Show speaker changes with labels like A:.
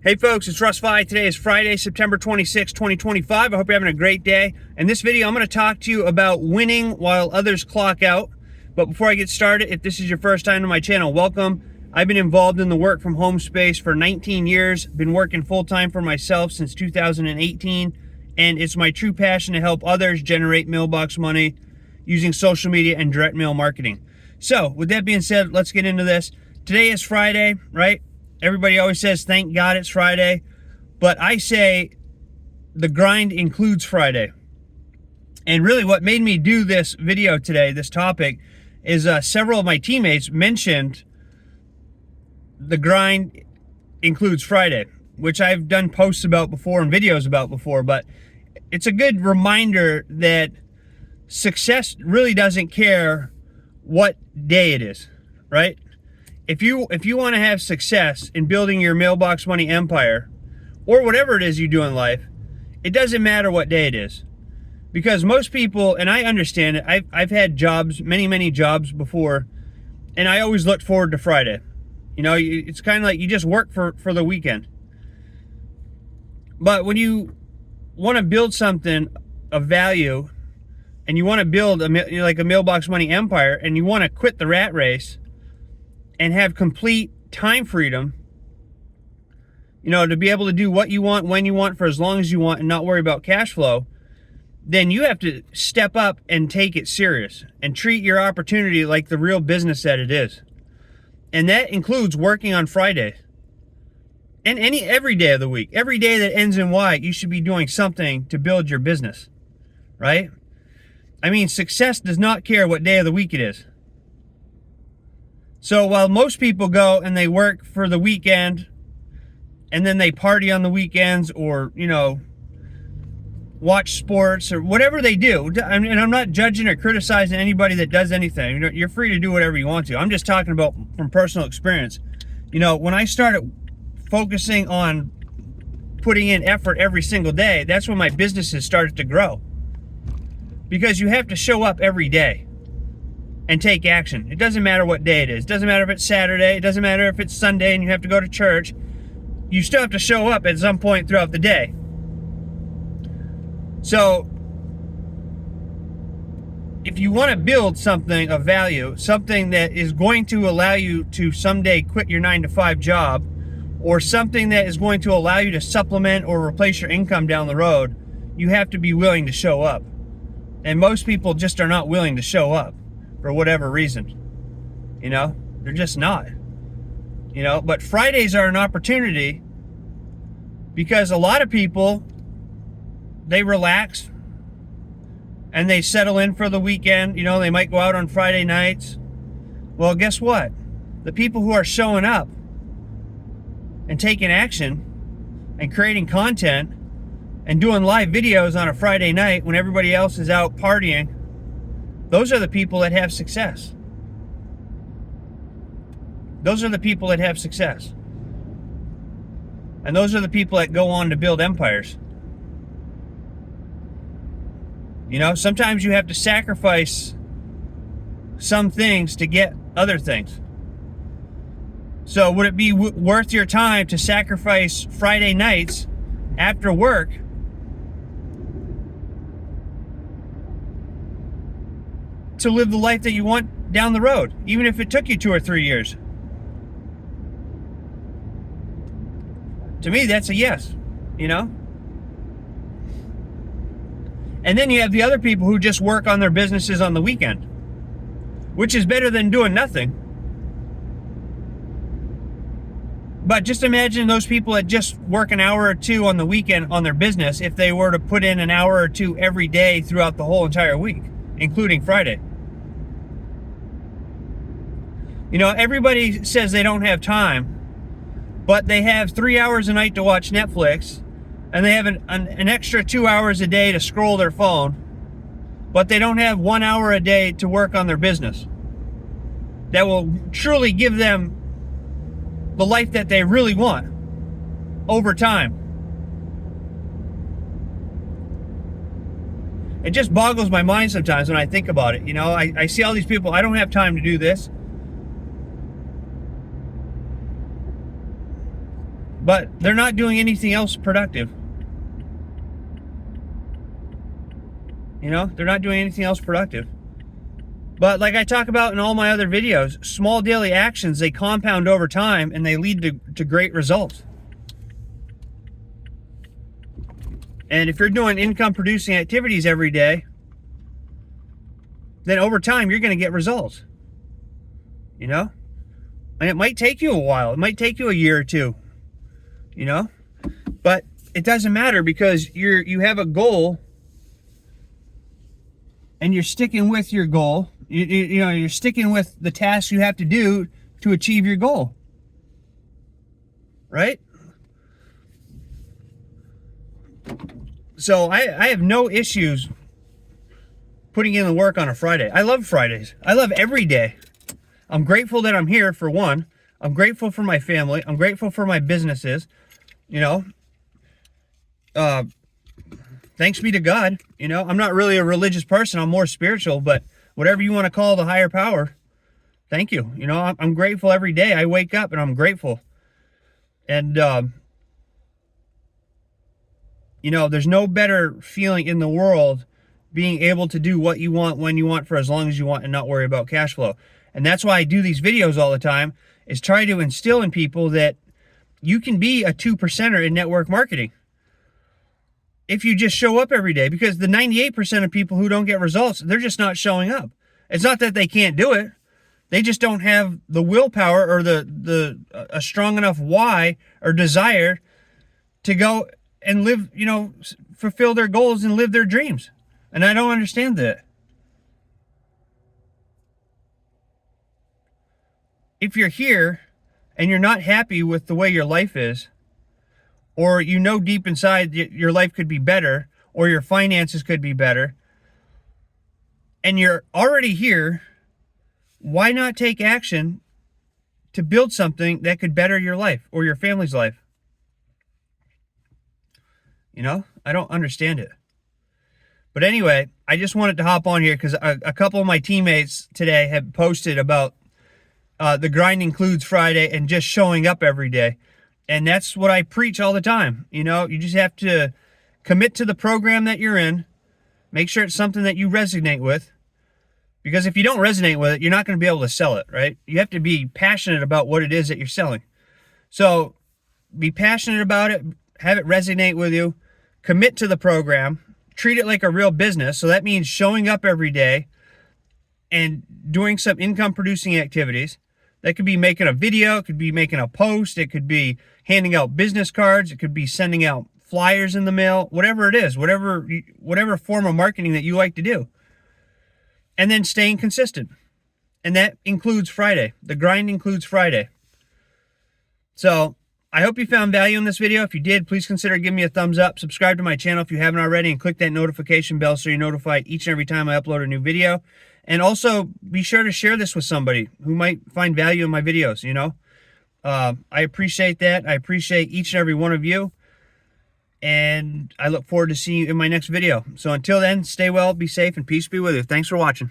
A: Hey folks, it's Russ. Today is Friday, September 26, 2025. I hope you're having a great day. In this video, I'm going to talk to you about winning while others clock out. But before I get started, if this is your first time to my channel, welcome. I've been involved in the work from home space for 19 years, been working full-time for myself since 2018, and it's my true passion to help others generate mailbox money using social media and direct mail marketing. So, with that being said, let's get into this. Today is Friday, right? Everybody always says, thank God it's Friday. But I say the grind includes Friday. And really what made me do this video today, this topic, is several of my teammates mentioned the grind includes Friday, which I've done posts about before and videos about before. But it's a good reminder that success really doesn't care what day it is, right? If you want to have success in building your mailbox money empire, or whatever it is you do in life, it doesn't matter what day it is. Because most people, and I understand it, I've had jobs, many jobs before, and I always looked forward to Friday. You know, it's kind of like you just work for the weekend. But when you want to build something of value, and you want to build a mailbox money empire, and you want to quit the rat race, and have complete time freedom, you know, to be able to do what you want, when you want, for as long as you want, and not worry about cash flow, then you have to step up and take it serious and treat your opportunity like the real business that it is. And that includes working on Friday and every day of the week. Every day that ends in Y, you should be doing something to build your business, right? I mean, success does not care what day of the week it is. So while most people go and they work for the weekend and then they party on the weekends, or, you know, watch sports or whatever they do, and I'm not judging or criticizing anybody that does anything. You know, you're free to do whatever you want to. I'm just talking about from personal experience. You know, when I started focusing on putting in effort every single day, that's when my businesses started to grow. Because you have to show up every day and take action. It doesn't matter what day it is. It doesn't matter if it's Saturday. It doesn't matter if it's Sunday and you have to go to church. You still have to show up at some point throughout the day. So, if you want to build something of value, something that is going to allow you to someday quit your 9-to-5 job, or something that is going to allow you to supplement or replace your income down the road, you have to be willing to show up. And most people just are not willing to show up. For whatever reason, you know, they're just not, you know. But Fridays are an opportunity, because a lot of people, they relax and they settle in for the weekend. You know, they might go out on Friday nights. Well, guess what? The people who are showing up and taking action and creating content and doing live videos on a Friday night when everybody else is out partying, those are the people that have success. Those are the people that have success. And those are the people that go on to build empires. You know, sometimes you have to sacrifice some things to get other things. So would it be worth your time to sacrifice Friday nights after work to live the life that you want down the road, even if it took you 2 or 3 years? To me, that's a yes, you know? And then you have the other people who just work on their businesses on the weekend, which is better than doing nothing. But just imagine those people that just work an hour or two on the weekend on their business, if they were to put in an hour or two every day throughout the whole entire week, including Friday. You know, everybody says they don't have time, but they have 3 hours a night to watch Netflix, and they have an extra 2 hours a day to scroll their phone, but they don't have 1 hour a day to work on their business that will truly give them the life that they really want over time. It just boggles my mind sometimes when I think about it. You know, I see all these people, I don't have time to do this. but they're not doing anything else productive. You know, they're not doing anything else productive. But like I talk about in all my other videos, small daily actions, they compound over time and they lead to great results. And if you're doing income producing activities every day, then over time you're going to get results. You know? And it might take you a while. It might take you a year or two. You know? But it doesn't matter, because you have a goal and you're sticking with your goal. You know, you're sticking with the tasks you have to do to achieve your goal. Right? So I have no issues putting in the work on a Friday. I love Fridays. I love every day. I'm grateful that I'm here, for one. I'm grateful for my family. I'm grateful for my businesses. You know, thanks be to God. You know, I'm not really a religious person. I'm more spiritual, but whatever you want to call the higher power, thank you. You know, I'm grateful every day. I wake up and I'm grateful. And, you know, there's no better feeling in the world being able to do what you want, when you want, for as long as you want, and not worry about cash flow. And that's why I do these videos all the time, is try to instill in people that you can be a 2%er in network marketing if you just show up every day. Because the 98% of people who don't get results, they're just not showing up. It's not that they can't do it. They just don't have the willpower or a strong enough why or desire to go and live, you know, fulfill their goals and live their dreams. And I don't understand that. If you're here and you're not happy with the way your life is, or you know deep inside your life could be better, or your finances could be better, and you're already here, why not take action to build something that could better your life or your family's life? You know, I don't understand it. But anyway, I just wanted to hop on here because a couple of my teammates today have posted about the grind includes Friday and just showing up every day. And that's what I preach all the time. You know, you just have to commit to the program that you're in. Make sure it's something that you resonate with. Because if you don't resonate with it, you're not going to be able to sell it, right? You have to be passionate about what it is that you're selling. So be passionate about it. Have it resonate with you. Commit to the program. Treat it like a real business. So that means showing up every day and doing some income producing activities. That could be making a video. It could be making a post. It could be handing out business cards. It could be sending out flyers in the mail. Whatever it is, whatever form of marketing that you like to do. And then staying consistent. And that includes Friday. The grind includes Friday. So I hope you found value in this video. If you did, please consider giving me a thumbs up. Subscribe to my channel if you haven't already, and click that notification bell so you're notified each and every time I upload a new video. And also be sure to share this with somebody who might find value in my videos, you know. I appreciate that. I appreciate each and every one of you. And I look forward to seeing you in my next video. So until then, stay well, be safe, and peace be with you. Thanks for watching.